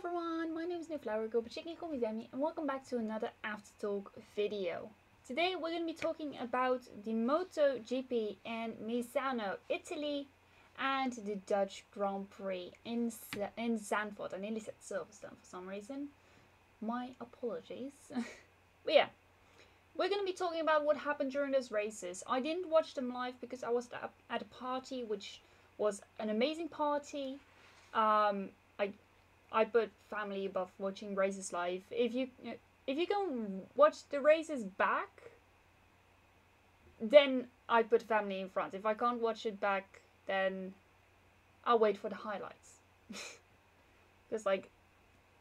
everyone, my name is NewFlowerGirl, but you can call me Demi, and welcome back to another Aftertalk video. Today we're going to be talking about the MotoGP in Misano, Italy, and the Dutch Grand Prix in Zandvoort. I nearly said Silverstone for some reason. My apologies. But yeah, we're going to be talking about what happened during those races. I didn't watch them live because I was at a party, which was an amazing party. I put family above watching races live. If you can watch the races back, then I put family in front. If I can't watch it back, then I'll wait for the highlights. Because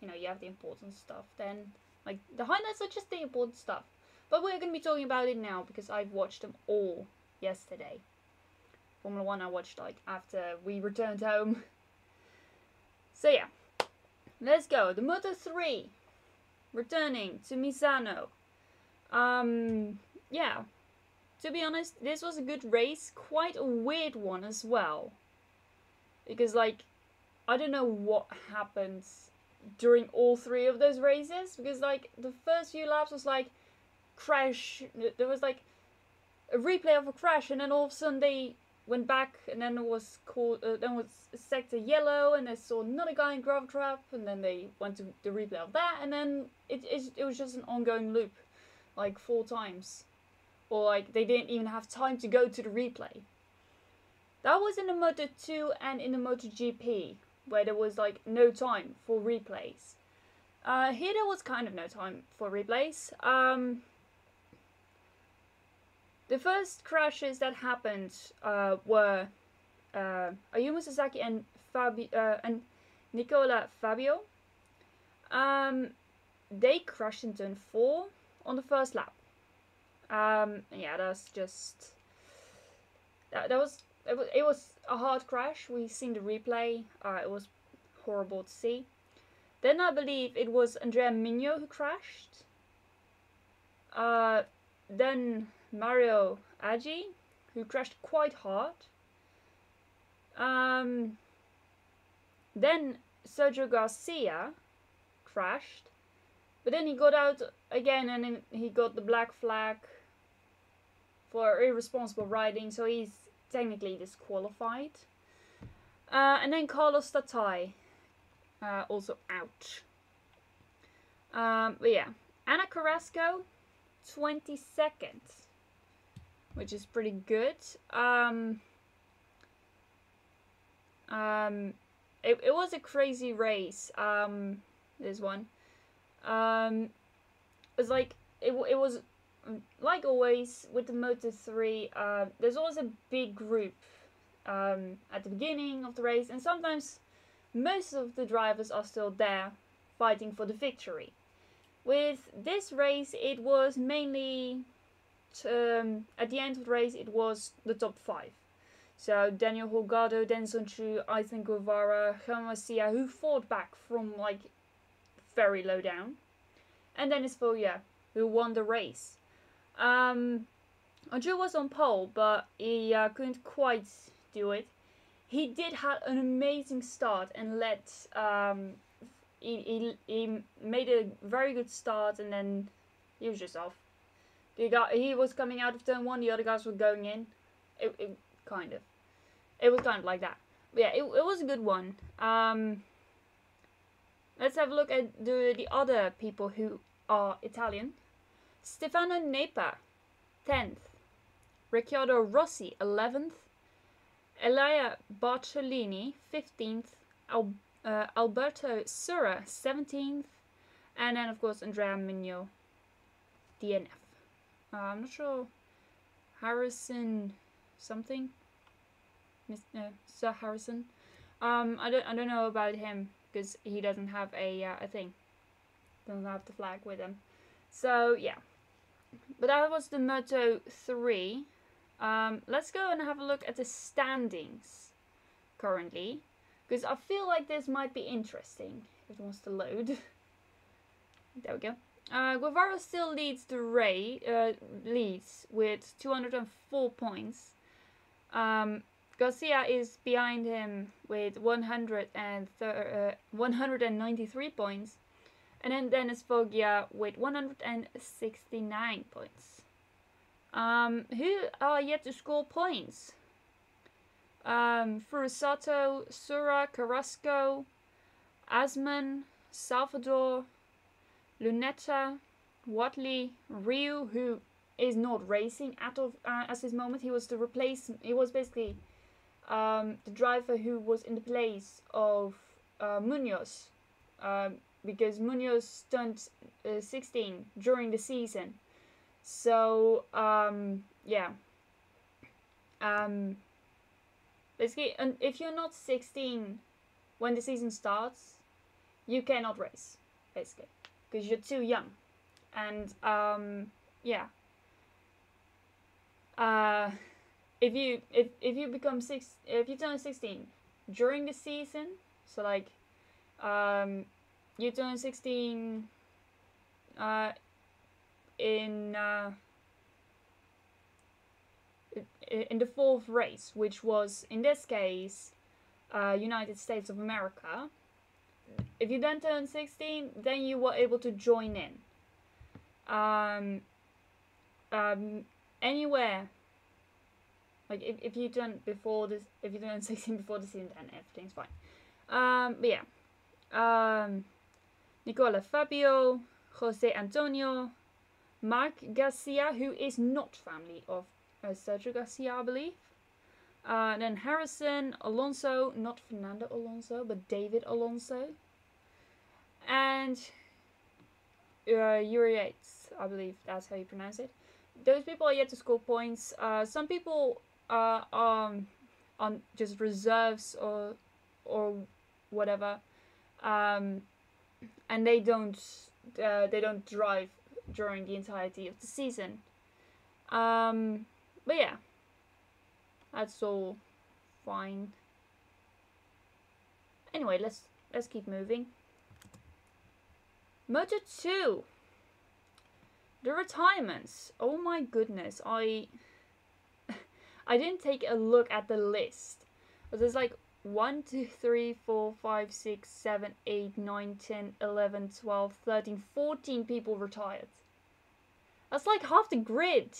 you have the important stuff. Then the highlights are just the important stuff. But we're going to be talking about it now because I've watched them all yesterday. Formula 1 I watched after we returned home. So yeah. Let's go. The Moto3 returning to Misano. Yeah. To be honest, this was a good race. Quite a weird one as well. Because I don't know what happened during all three of those races. Because the first few laps was crash. There was a replay of a crash, and then all of a sudden they went back, and then it was called. Then was sector yellow, and I saw another guy in gravel trap, and then they went to the replay of that, and then it was just an ongoing loop, 4 times, or they didn't even have time to go to the replay. That was in the Moto2 and in the MotoGP, where there was no time for replays. Here there was kind of no time for replays. The first crashes that happened were Ayumu Sasaki and Nicola Fabio. They crashed in turn 4 on the first lap. Yeah, that's just it was a hard crash. We've seen the replay. It was horrible to see. Then I believe it was Andrea Migno who crashed. Then Mario Agi, who crashed quite hard. Then Sergio Garcia crashed, but then he got out again, and then he got the black flag for irresponsible riding, so he's technically disqualified. And then Carlos Tatai also out. But yeah, Ana Carrasco, 22nd. Which is pretty good. It was a crazy race. This one. It was it was like always with the Moto3. There's always a big group at the beginning of the race, and sometimes most of the drivers are still there fighting for the victory. With this race, it was mainly. At the end of the race, it was the top 5. So Daniel Holgado, Denson Chu, Ethan Guevara, Juan Garcia, who fought back from very low down, and Dennis Foya, who won the race. Andrew was on pole, but he couldn't quite do it. He did have an amazing start and led. He made a very good start, and then he was just off. He was coming out of turn 1, the other guys were going in. It was kind of like that. But yeah, it was a good one. Let's have a look at the other people who are Italian. Stefano Nepa, 10th. Ricciardo Rossi, 11th. Elia Bartolini, 15th. Alberto Sura, 17th. And then, of course, Andrea Migno, DNF. I'm not sure. Harrison something. Sir Harrison. I don't know about him because he doesn't have a thing. Doesn't have the flag with him. So yeah. But that was the Moto3. Let's go and have a look at the standings currently, because I feel like this might be interesting. If it wants to load. There we go. Guevara still leads the race, leads with 204 points. Garcia is behind him with 193 points. And then Dennis Foggia with 169 points. Who are yet to score points? Furusato, Sura, Carrasco, Asman, Salvador, Lunetta, Watley, Ryu, who is not racing at this moment. He was basically the driver who was in the place of Munoz, because Munoz turned 16 during the season. So yeah. Basically, if you're not 16 when the season starts, you cannot race, basically, because you're too young. And yeah. If you become if you turn 16 during the season, so like you turn 16 in the fourth race, which was in this case United States of America. If you then turn 16, then you were able to join in anywhere. Like if you turn 16 before the season, then everything's fine. But yeah, Nicola Fabio, Jose Antonio, Mark Garcia, who is not family of Sergio Garcia, I believe. Then Harrison, Alonso, not Fernando Alonso, but David Alonso. And Yuri Yates, I believe that's how you pronounce it. Those people are yet to score points. Some people are on just reserves or whatever, and they don't drive during the entirety of the season. But yeah, that's all fine. Anyway, let's keep moving. Moto 2. The retirements. Oh my goodness, I didn't take a look at the list. But there's like 1, 2, 3, 4, 5, 6, 7, 8, 9, 10, 11, 12, 13, 14 people retired. That's like half the grid.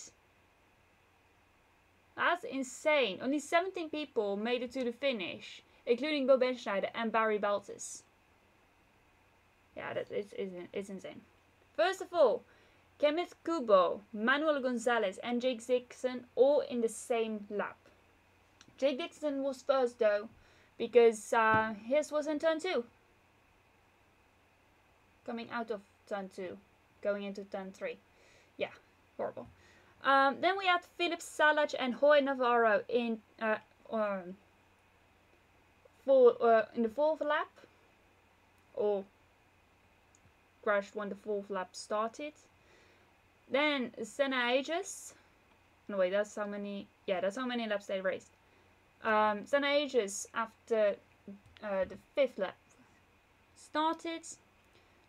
That's insane. Only 17 people made it to the finish, including Bo Benschneider and Barry Baltus. Yeah, it's insane. First of all, Kenneth Kubo, Manuel Gonzalez and Jake Dixon all in the same lap. Jake Dixon was first though, because his was in turn 2. Coming out of turn 2, going into turn 3. Yeah, horrible. Then we had Philip Salach and Jorge Navarro in the 4th lap, or crashed when the 4th lap started. Then Senna Aegis. No wait, that's how many. Yeah, that's how many laps they raced. Senna Aegis after the 5th lap started.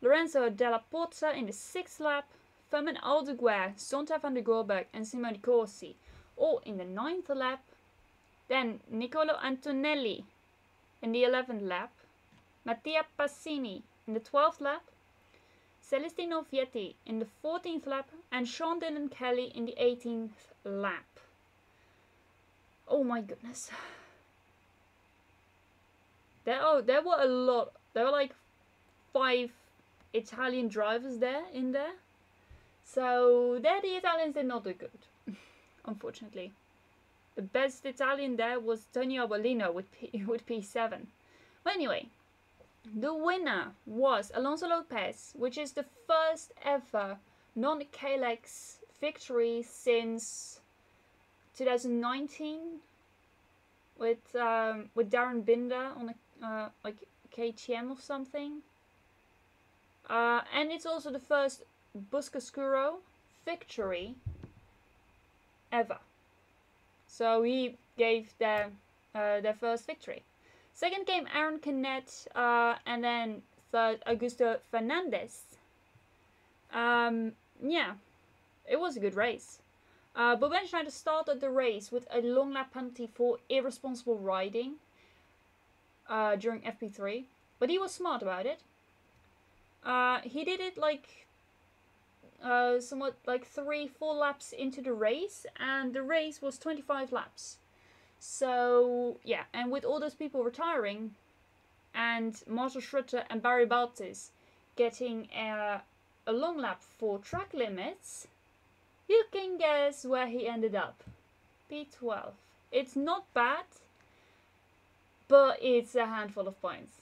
Lorenzo Della Pozza in the 6th lap. Firmin Aldeguer, Zonta van der Goorberg and Simone Corsi all in the 9th lap. Then Nicolo Antonelli in the 11th lap. Mattia Passini in the 12th lap. Celestino Vietti in the 14th lap. And Sean Dylan Kelly in the 18th lap. Oh my goodness. There were a lot. There were like 5 Italian drivers in there. So there the Italians did not do good, unfortunately. The best Italian there was Tonio Arbolino with P7. But anyway, the winner was Alonso Lopez, which is the first ever non-Kalex victory since 2019 with Darren Binder on a like KTM or something. And it's also the first Buscascuro victory ever. So he gave their first victory. Second came Aaron Canet, and then third Augusto Fernandez. Yeah, it was a good race. Boben Schneider started the race with a long lap penalty for irresponsible riding during FP3, but he was smart about it. He did it like somewhat like 3-4 laps into the race, and the race was 25 laps. So yeah, and with all those people retiring, and Marcel Schrutter and Barry Baltis getting a long lap for track limits, you can guess where he ended up. P12. It's not bad, but it's a handful of points.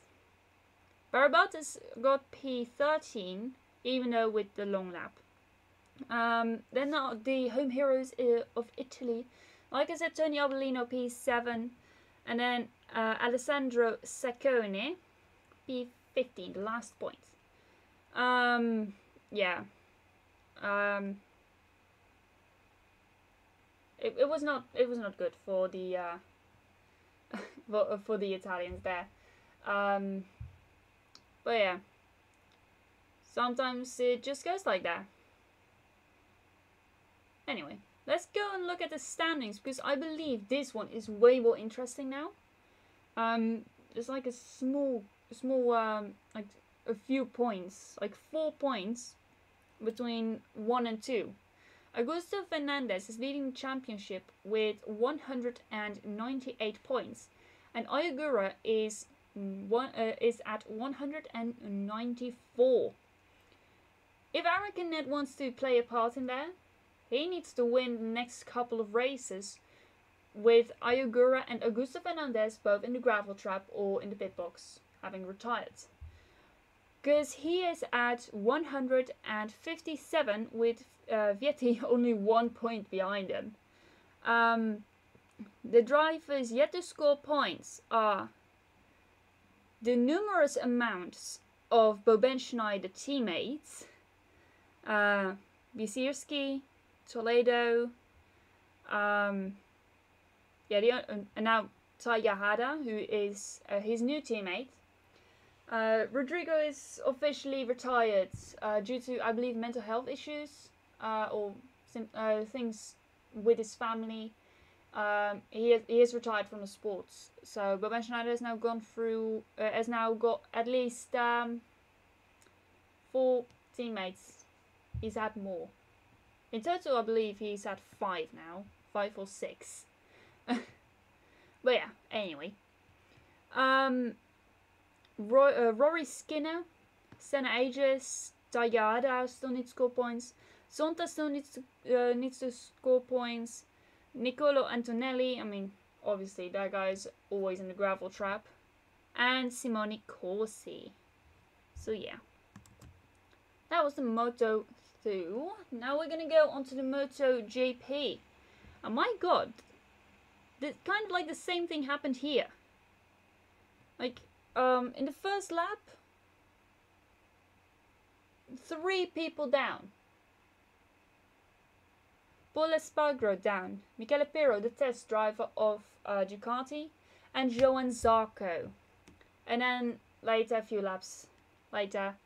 Barry Baltis got P13, even though with the long lap. Then the home heroes of Italy, like I said, Tony Arbolino P7, and then Alessandro Saccone P15, the last point. Yeah. It was not good for the for the Italians there. But yeah, sometimes it just goes like that. Anyway, let's go and look at the standings, because I believe this one is way more interesting now. There's like a small like a few points, like 4 points between 1 and 2. Augusto Fernandez is leading the championship with 198 points, and Ayagura is at 194. If Aaron Ned wants to play a part in there, he needs to win the next couple of races with Ayagura and Augusto Fernandez both in the gravel trap or in the pit box, having retired. Because he is at 157 with Vietti only 1 point behind him. The drivers yet to score points are the numerous amounts of Boben Schneider teammates, Bisirski, Toledo, and now Taiga Hada, who is his new teammate. Rodrigo is officially retired due to, I believe, mental health issues or things with his family. He is retired from the sports. So Boben Schneider has now gone through, has now got at least 4 teammates. He's had more. In total, I believe he's had 5 now, 5 or 6. But yeah, anyway. Rory Skinner, Senna Aegis, Tayada still needs to score points. Zonta still needs to score points. Niccolo Antonelli, I mean, obviously that guy's always in the gravel trap. And Simone Corsi. So yeah. That was the Moto 2. Now we're gonna go on to the MotoGP. And my god, kind of like the same thing happened here. Like, in the first lap, 3 people down. Paul Espargaro down. Michele Pirro, the test driver of Ducati, and Johan Zarco. And then later, a few laps later,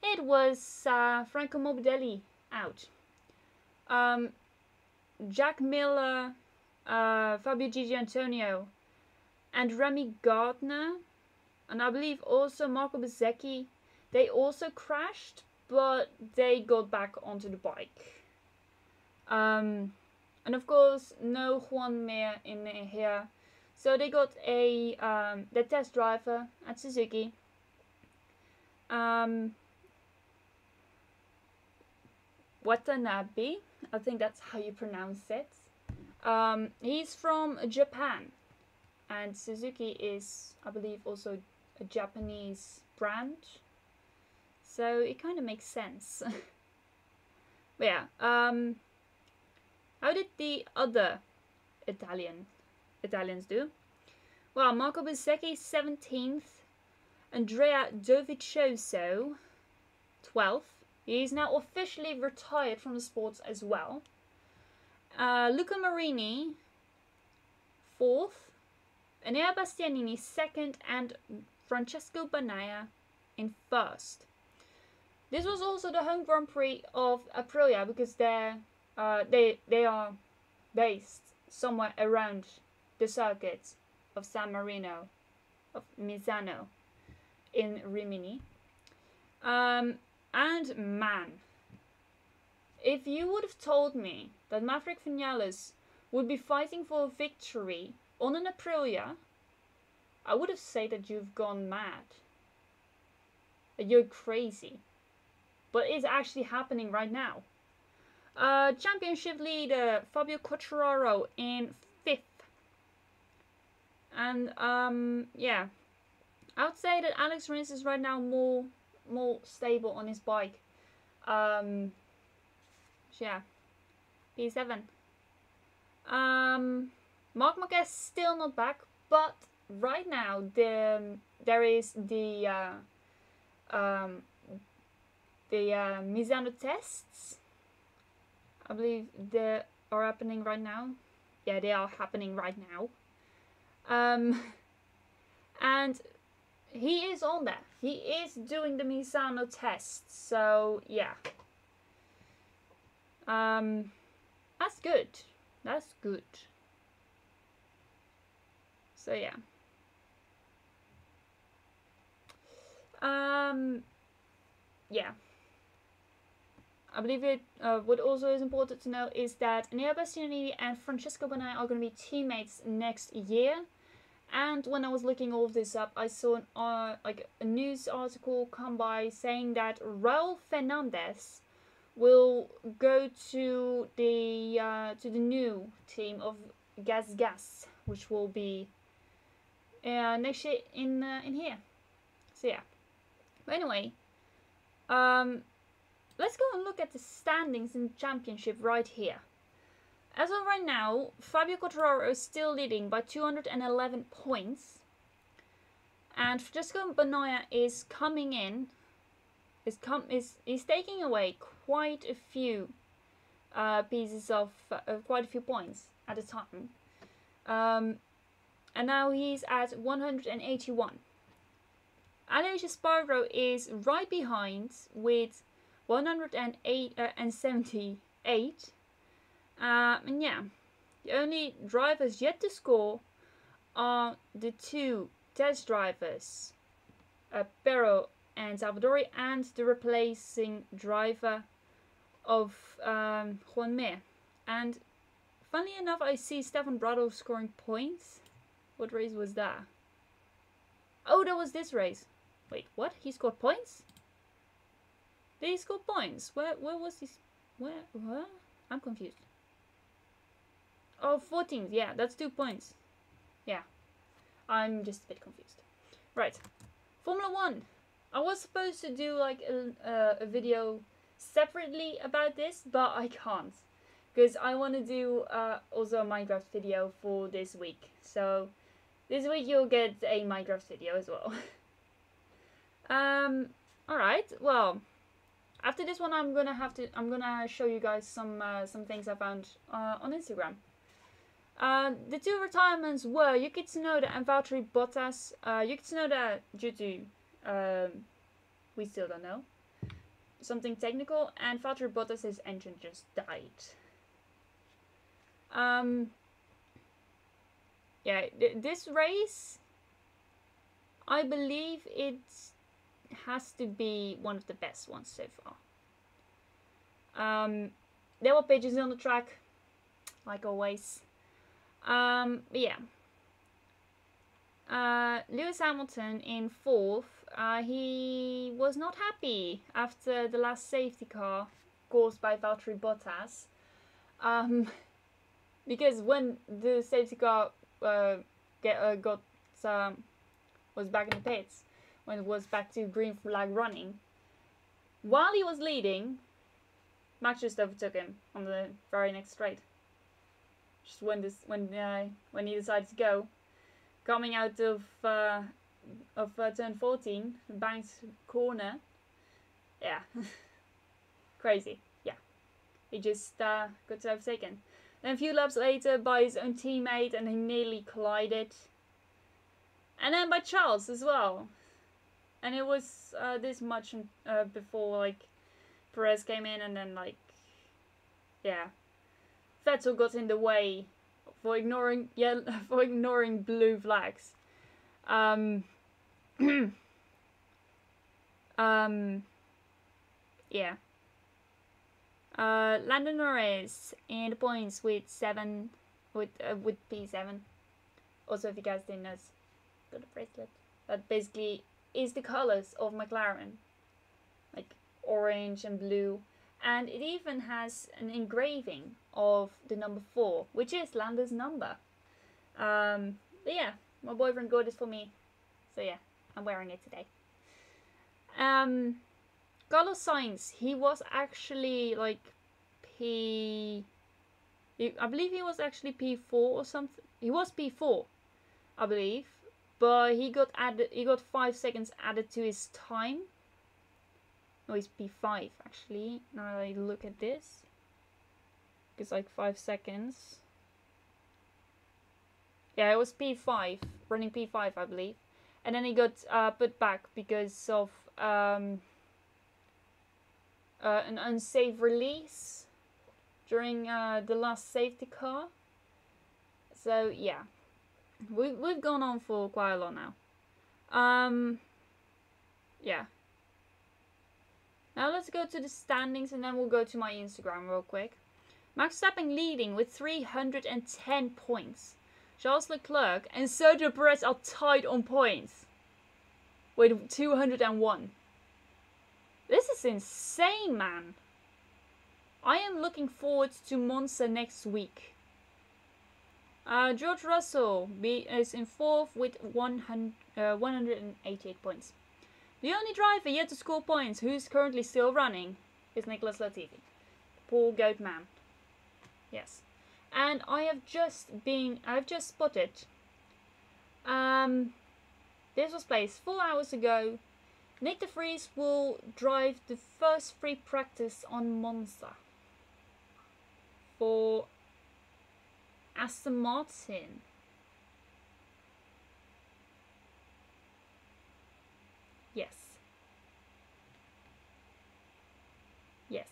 it was Franco Morbidelli out. Jack Miller, Fabio Gigi Antonio, and Remy Gardner, and I believe also Marco Bezzecchi, they also crashed, but they got back onto the bike. And of course, no Juan Mir in here. So they got the test driver at Suzuki. Watanabe, I think that's how you pronounce it. He's from Japan. And Suzuki is, I believe, also a Japanese brand. So it kind of makes sense. But yeah, how did the other Italians do? Well, Marco Bezzecchi 17th, Andrea Dovizioso 12th. He's now officially retired from the sports as well. Luca Marini 4th, Enea Bastianini 2nd, and Francesco Bagnaia in 1st. This was also the home Grand Prix of Aprilia, because their they are based somewhere around the circuit of San Marino, of Misano in Rimini. And man, if you would have told me that Maverick Vinales would be fighting for a victory on an Aprilia, I would have said that you've gone mad. That you're crazy. But it's actually happening right now. Championship leader Fabio Quartararo in 5th. And yeah, I would say that Alex Rins is right now more stable on his bike. So yeah, P7. Marc Marquez still not back, but right now there is the Misano tests. I believe they are happening right now. Yeah, they are happening right now. And he is on there. He is doing the Misano tests. So yeah. That's good. That's good. So yeah. Yeah. I believe it. What also is important to know is that Neo Bastianini and Francesco Banaya are going to be teammates next year. And when I was looking all of this up, I saw like a news article come by saying that Raul Fernandez will go to the new team of Gas, which will be next year in here. So yeah. But anyway, let's go and look at the standings in the championship right here. As of right now, Fabio Quartararo is still leading by 211 points. And Francesco Banaya is coming in. Is taking away quite a few pieces of quite a few points at a time. And now he's at 181. Aleix Espargaro is right behind with 178. And yeah, the only drivers yet to score are the two test drivers, Pero and Salvadori, and the replacing driver of Juan Mir. And funnily enough, I see Stefan Bradl scoring points. What race was that? Oh, that was this race. Wait, what? He scored points? Did he score points? Where was he? Where? What? I'm confused. Oh, 14th. Yeah, that's 2 points. Yeah, I'm just a bit confused. Right, Formula 1. I was supposed to do like a video separately about this, but I can't. Because I want to do also a Minecraft video for this week. So this week you'll get a Minecraft video as well. Alright, well, after this one I'm gonna show you guys some things I found on Instagram. The two retirements were Yuki Tsunoda and Valtteri Bottas. Yuki Tsunoda, due to we still don't know, something technical, and Valtteri Bottas' engine just died. Yeah, this race, I believe it has to be one of the best ones so far. There were pages on the track, like always. But yeah. Lewis Hamilton in 4th. He was not happy after the last safety car caused by Valtteri Bottas. Because when the safety car was back in the pits, when it was back to green flag running, while he was leading, Max just overtook him on the very next straight. Just when he decided to go, coming out of turn 14, banked corner. Yeah, crazy. Yeah, he just got overtaken. Then a few laps later by his own teammate, and he nearly collided. And then by Charles as well. And it was this much before like Perez came in, and then like, yeah, Vettel got in the way for ignoring blue flags. Yeah. Lando Norris in the points with P7. Also, if you guys didn't know, got a bracelet that basically is the colors of McLaren, like orange and blue, and it even has an engraving of the number 4, which is Lando's number. But yeah, my boyfriend got this for me, so yeah, I'm wearing it today. Carlos Sainz, he was actually like I believe he was actually P4 or something. He was P4, I believe, but he got 5 seconds added to his time. No, he's P5 actually. Now I look at this, it's like 5 seconds. Yeah, it was P5, running P5, I believe, and then he got put back because of an unsafe release during the last safety car. So yeah, we've gone on for quite a lot now. Yeah. Now let's go to the standings and then we'll go to my Instagram real quick. Max Verstappen leading with 310 points. Charles Leclerc and Sergio Perez are tied on points with 201. This is insane, man. I am looking forward to Monza next week. George Russell is in 4th with 188 points. The only driver yet to score points who is currently still running is Nicholas Latifi. Poor goat man. Yes. And I have just spotted. This was placed 4 hours ago. Nick de Vries will drive the first free practice on Monza for Aston Martin. Yes. Yes.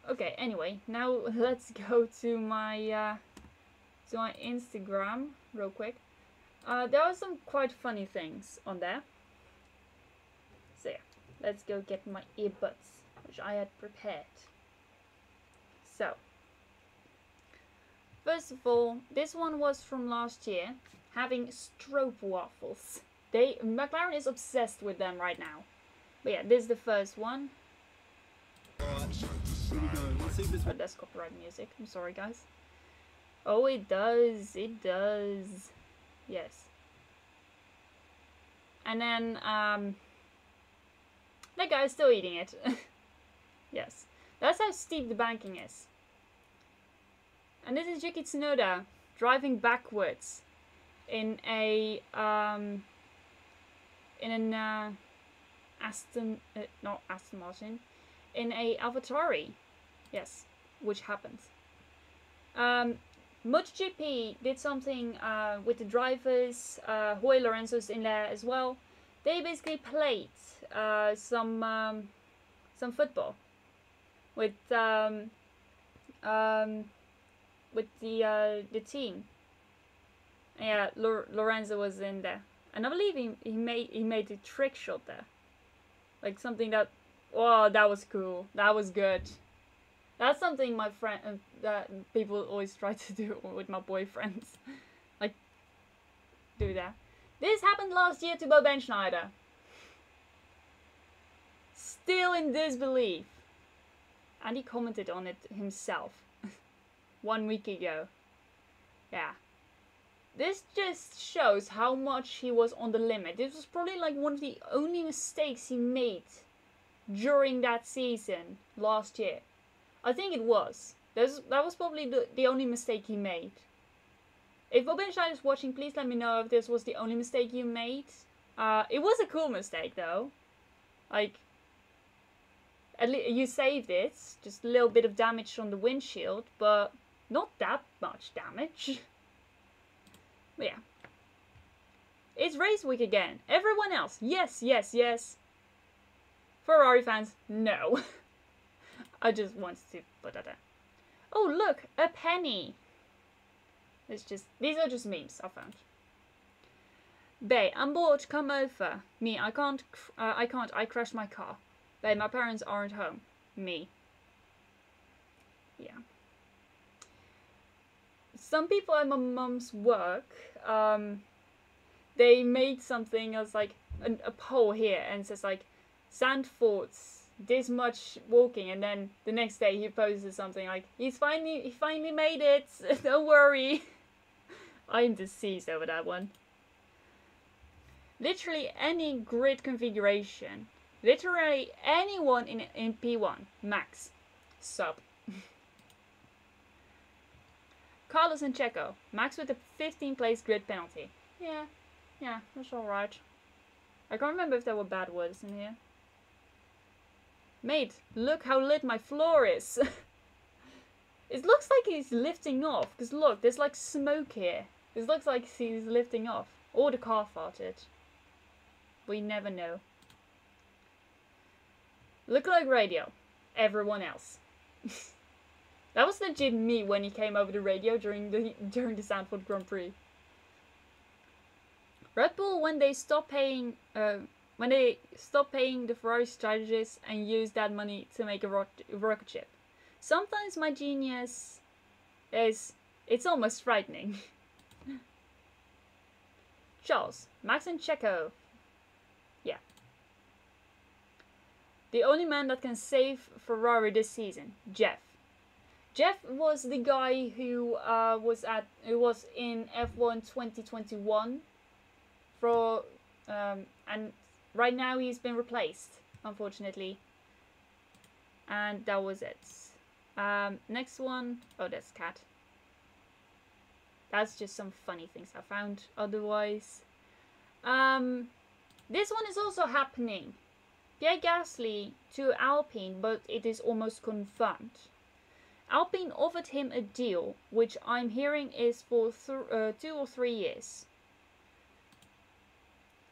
Okay, anyway, now let's go to my Instagram real quick. There are some quite funny things on there. So yeah, let's go get my earbuds, which I had prepared. So, first of all, this one was from last year, having stroop waffles. McLaren is obsessed with them right now. But yeah, this is the first one. Oh, that's copyright music. I'm sorry, guys. Oh, it does. It does. Yes. And then, that guy is still eating it. Yes. That's how steep the banking is. And this is Yuki Tsunoda driving backwards in a not Aston Martin, in a AlphaTauri. Yes, which happens. MotoGP did something with the drivers. Jorge Lorenzo's in there as well. They basically played some football with the team. Yeah, Lorenzo was in there, and I believe he made a trick shot there, like something that, oh, that was cool. That was good. That's something my friend that people always try to do with my boyfriends, like do that. This happened last year to Bo Schneider. Still in disbelief, and he commented on it himself 1 week ago. Yeah. This just shows how much he was on the limit. This was probably like one of the only mistakes he made during that season last year. I think it was. That was probably the only mistake he made. If Bob Schneider is watching, please let me know if this was the only mistake you made. It was a cool mistake though. Like, at least you saved it. Just a little bit of damage on the windshield, but not that much damage. But yeah. It's race week again. Everyone else, yes, yes, yes. Ferrari fans, no. I just wanted to put that there. Oh look, a penny. These are just memes I found. Bae, I'm bored, come over. Me, I can't, I crashed my car. Bae, my parents aren't home. Me. Yeah. Some people at my mum's work, they made something as like a poll here and says like, Zandvoort's this much walking, and then the next day he posted something like, he finally made it, don't worry. I'm deceased over that one. Literally any grid configuration, literally anyone in P1, max, sub. Carlos and Checo, max with a 15 place grid penalty. Yeah, that's alright. I can't remember if there were bad words in here. Mate, look how lit my floor is. It looks like he's lifting off, because look, there's like smoke here. It looks like he's lifting off. Or the car farted. We never know. Look like radio. Everyone else. That was legit me when he came over the radio during the Zandvoort Grand Prix. Red Bull, when they stop paying the Ferrari strategists and use that money to make a rocket ship. Sometimes my genius it's almost frightening. Charles, Max and Checo. Yeah. The only man that can save Ferrari this season, Jeff. Jeff was the guy who was in F1 2021 and right now he's been replaced, unfortunately. And that was it. Next one. Oh, that's Cat. That's just some funny things I found otherwise. This one is also happening. Pierre Gasly to Alpine, but it is almost confirmed. Alpine offered him a deal, which I'm hearing is for 2 or 3 years.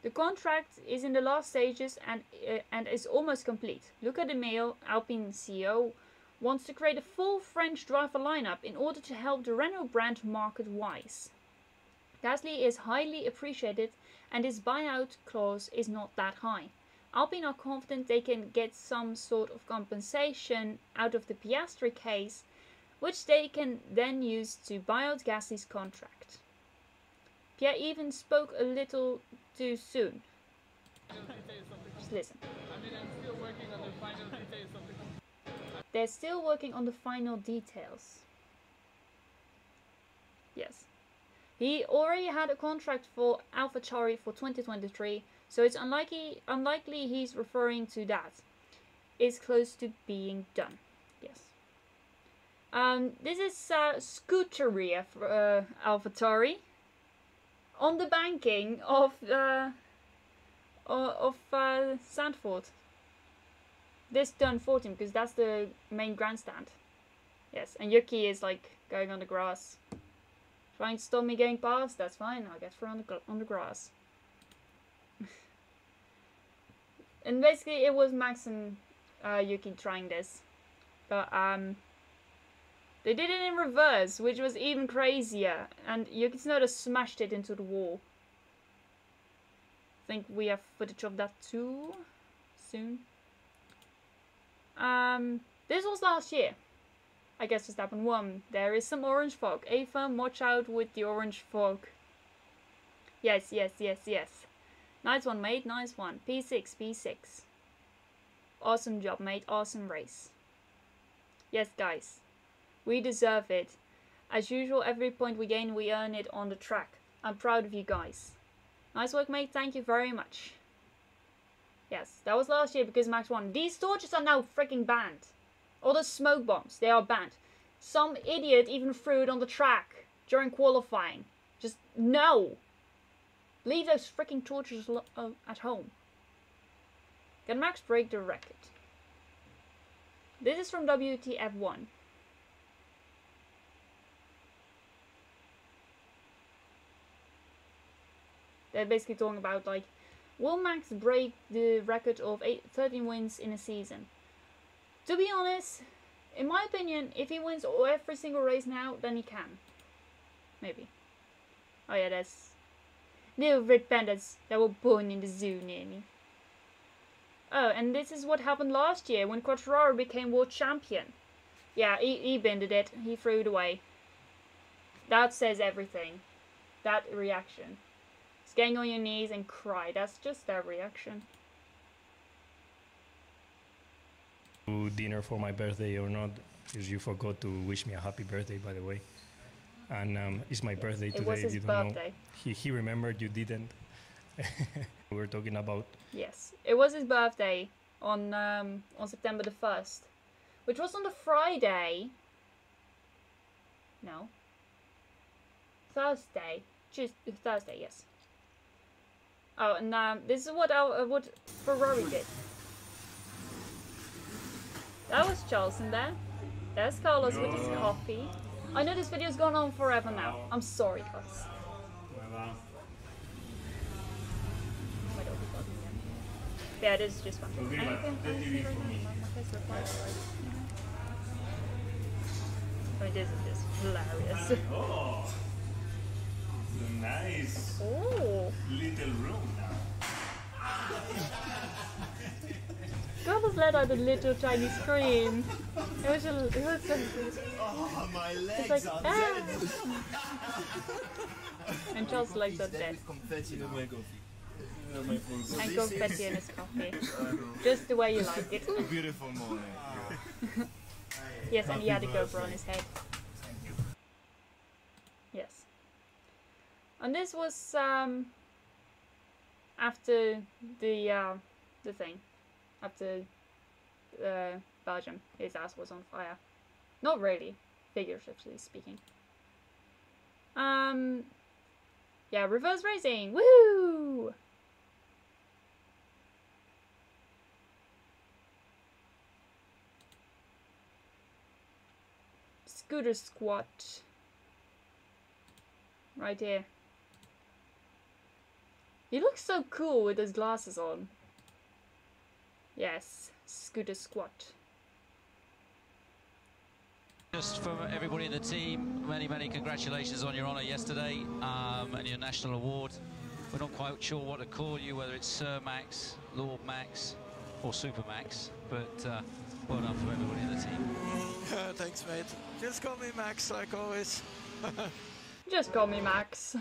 The contract is in the last stages and is almost complete. Luca De Meo, Alpine CEO, wants to create a full French driver lineup in order to help the Renault brand market-wise. Gasly is highly appreciated and his buyout clause is not that high. Alpine are confident they can get some sort of compensation out of the Piastri case, which they can then use to buy out Gasly's contract. Pierre even spoke a little too soon. Just listen. They're still working on the final details. Yes. He already had a contract for AlphaTauri for 2023, so it's unlikely he's referring to that. It's close to being done. Yes. This is Scuderia for AlphaTauri on the banking of Zandvoort. This done 14 because that's the main grandstand. Yes, and Yuki is like going on the grass. Trying to stop me getting past, that's fine, I'll get through on the grass. And basically it was Max and Yuki trying this. But they did it in reverse, which was even crazier. And Yuki Tsunoda smashed it into the wall. I think we have footage of that too soon. This was last year. I guess Verstappen won. There is some orange fog. FIM, watch out with the orange fog. Yes. Nice one, mate. Nice one. P6, P6. Awesome job, mate. Awesome race. Yes, guys. We deserve it. As usual, every point we gain, we earn it on the track. I'm proud of you guys. Nice work, mate. Thank you very much. Yes, that was last year because Max won. These torches are now freaking banned. All the smoke bombs, they are banned. Some idiot even threw it on the track during qualifying. Just no. Leave those freaking torches at home. Can Max break the record? This is from WTF1. They're basically talking about like, will Max break the record of 13 wins in a season? To be honest, in my opinion, if he wins every single race now, then he can. Maybe. Oh yeah, there's little red pandas that were born in the zoo near me. Oh, and this is what happened last year when Quartararo became world champion. Yeah, he bended it. He threw it away. That says everything. That reaction. It's getting on your knees and cry. That's just that reaction. Dinner for my birthday or not, because you forgot to wish me a happy birthday, by the way. And it's my birthday today. It was his birthday. He remembered, you didn't. We were talking about. Yes, it was his birthday on September the 1st, which was on the Friday. No. Thursday. Thursday, yes. Oh, and this is what Ferrari did. That was Charleston there. There's Carlos with his coffee. I know this video's gone on forever now. I'm sorry, guys. Yeah, it is just fun. I mean, this is just hilarious. Oh, nice. Oh. Little room now. Carlos let out a little tiny scream. It was Oh, my legs like, are ah. dead. And Charles' legs are dead. And confetti in his coffee. Just the way you like it. Beautiful morning. Yes, and he had a GoPro on his head. Yes. And this was after the thing. After Belgium, his ass was on fire. Not really, figuratively speaking. Yeah, reverse racing. Woohoo! Scooter squat. Right here. He looks so cool with his glasses on. Yes, scooter squat. Just from everybody in the team, many congratulations on your honour yesterday and your national award. We're not quite sure what to call you, whether it's Sir Max, Lord Max or Super Max, but well done from everybody in the team. Thanks, mate. Just call me Max, like always. Just call me Max.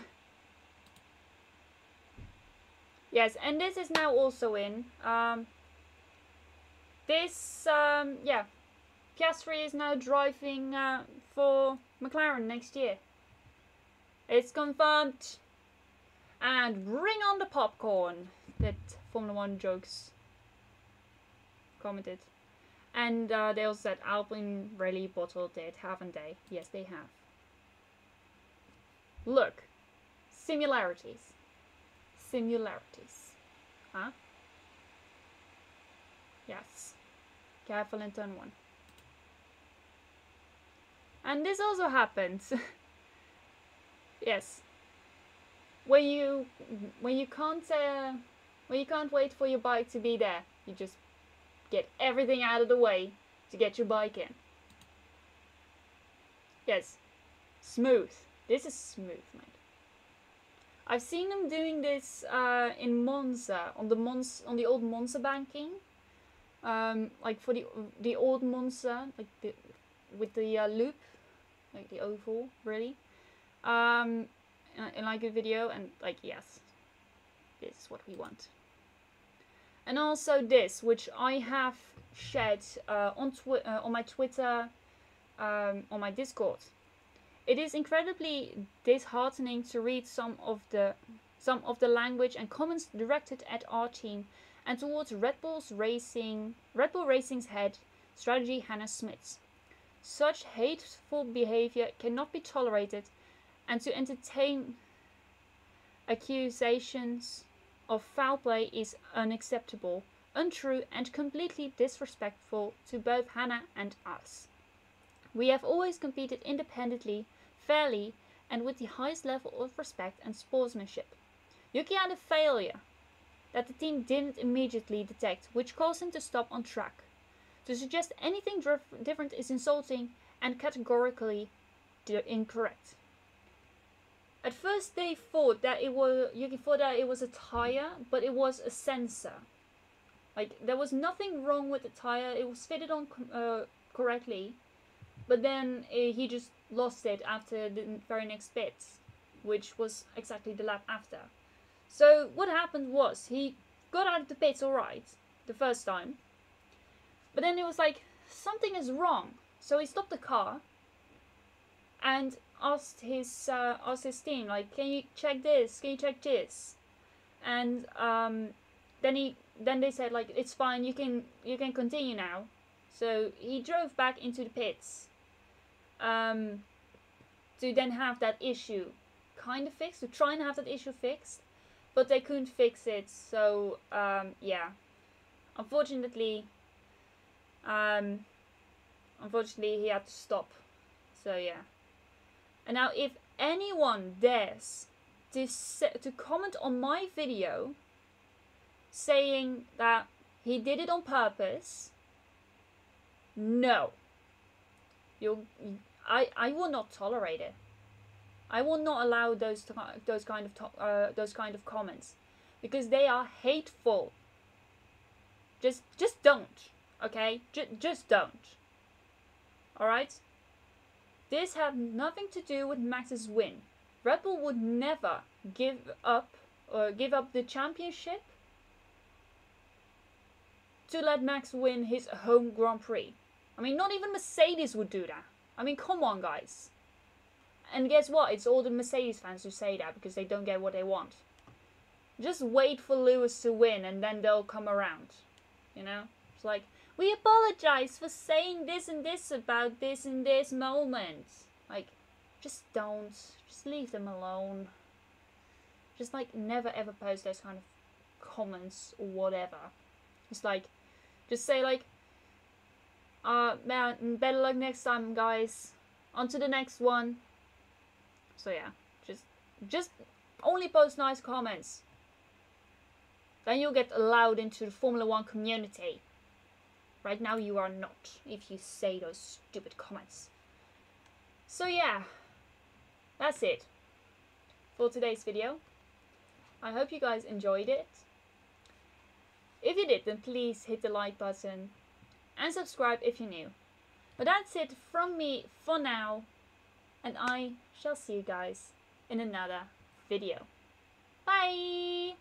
Yes, and this is now also in. Yeah, Piastri is now driving for McLaren next year. It's confirmed. And bring on the popcorn, that Formula 1 jokes commented. And they also said Alpine really bottled it, haven't they? Yes, they have. Look. Similarities. Similarities. Huh? Yes. Careful in turn 1. And this also happens. Yes. When you can't wait for your bike to be there, you just get everything out of the way to get your bike in. Yes. Smooth. This is smooth, mate. I've seen them doing this in Monza, on the old Monza banking. Like for the old Monza, like with the loop, like the oval, really. In like a video, and like, yes, this is what we want. And also this, which I have shared on my Twitter, on my Discord. It is incredibly disheartening to read some of the language and comments directed at our team and towards Red Bull Racing's head strategy Hannah Smith. Such hateful behavior cannot be tolerated, and to entertain accusations of foul play is unacceptable, untrue, and completely disrespectful to both Hannah and us. We have always competed independently, fairly, and with the highest level of respect and sportsmanship. Yuki had a failure that the team didn't immediately detect, which caused him to stop on track. To suggest anything different is insulting and categorically incorrect. At first they thought that it was a tire, but it was a sensor. Like, there was nothing wrong with the tire, it was fitted on correctly, but then he just lost it after the very next bit, which was exactly the lap after. So what happened was, he got out of the pits alright, the first time, but then it was like, something is wrong. So he stopped the car and asked his team, like, can you check this? Can you check this? And then they said, like, it's fine, you can continue now. So he drove back into the pits to then have that issue kind of fixed, to try and have that issue fixed, but they couldn't fix it. So yeah, unfortunately he had to stop. So yeah. And now if anyone dares to comment on my video saying that he did it on purpose, no. I will not tolerate it. I will not allow those kind of comments, because they are hateful. Just don't, okay? Just don't. All right? This had nothing to do with Max's win. Red Bull would never give up the championship to let Max win his home Grand Prix. I mean, not even Mercedes would do that. I mean, come on, guys. And guess what? It's all the Mercedes fans who say that because they don't get what they want. Just wait for Lewis to win and then they'll come around. You know? It's like, we apologize for saying this and this about this in this moment. Like, just don't. Just leave them alone. Just, like, never ever post those kind of comments or whatever. It's like, just say, like, man, better luck next time, guys. On to the next one. So yeah, just only post nice comments. Then you'll get allowed into the Formula 1 community. Right now you are not, if you say those stupid comments. So yeah, that's it for today's video. I hope you guys enjoyed it. If you did, then please hit the like button and subscribe if you're new. But that's it from me for now, and I shall see you guys in another video. Bye!